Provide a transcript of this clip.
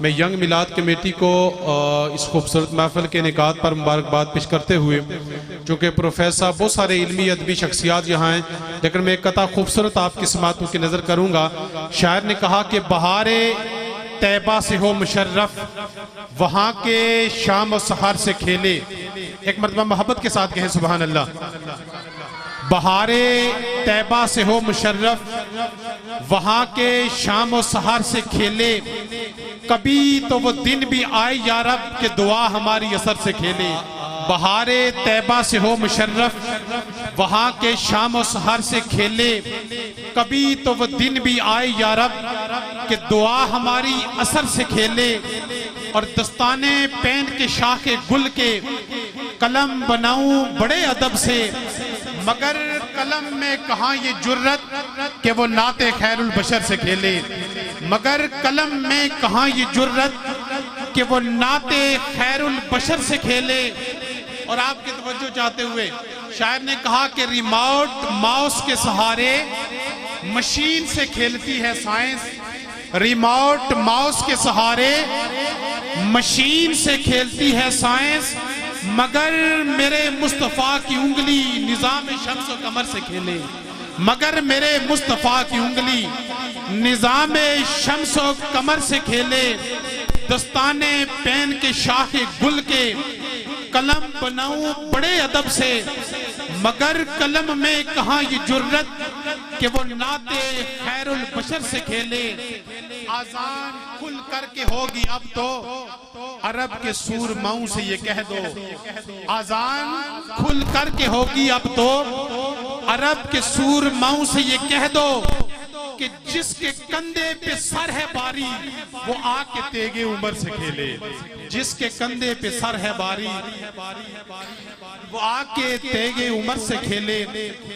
मैं यंग मिलाद कमेटी को इस खूबसूरत महफिल के इनेकाद पर मुबारकबाद पेश करते हुए, चूँकि प्रोफेसर साहब बहुत सारे इल्मी अदबी शख्सियात यहाँ हैं, लेकिन मैं एक कथा खूबसूरत आपकी समातों की नज़र करूँगा। शायर ने कहा कि बहारे तैबा से हो मुशर्रफ, वहाँ के शाम और सहर से खेले। एक मरतबा मोहब्बत के साथ कहें सुभान अल्लाह। बहारे तैबा से हो मुशर्रफ, वहाँ के शाम और सहर से खेले। कभी तो वो दिन भी आए या रब के दुआ हमारी असर से खेले। बहारे तैबा से हो मुशर्रफ, वहाँ के शाम और सहर से खेले। कभी तो वो दिन भी आए या रब के दुआ हमारी असर से खेले। और दस्ताने पेन के शाखे गुल के कलम बनाऊं बड़े अदब से, मगर कलम में कहाँ ये जुर्रत कि वो नाते खैरुल बशर से खेले। मगर कलम में कहाँ ये जुर्रत कि वो नाते खैरुल बशर से खेले। और आपकी तवज्जो चाहते हुए शायर ने कहा कि रिमोट माउस के सहारे मशीन से खेलती है साइंस। रिमोट माउस के सहारे मशीन से खेलती है साइंस, मगर मेरे मुस्तफ़ा की उंगली निज़ाम शम्स व कमर से खेले। मगर मेरे मुस्तफ़ा की उंगली निज़ाम शम्स व कमर से खेले। दस्ताने पेन के शाखे गुल के कलम बनाऊं बड़े अदब से, मगर कलम में कहाँ ये जुर्रत कि वो नाते खैरुल बशर से खेले। आजान खुल करके होगी अब तो अरब के सूर माऊ से ये कह दो। आजान खुल करके होगी अब तो अरब के सूर माऊ से ये कह दो कि जिसके कंधे पे सर है बारी वो आके तेगे उमर से खेले। जिसके कंधे पे सर है बारी वो आके तेगे उमर से खेले।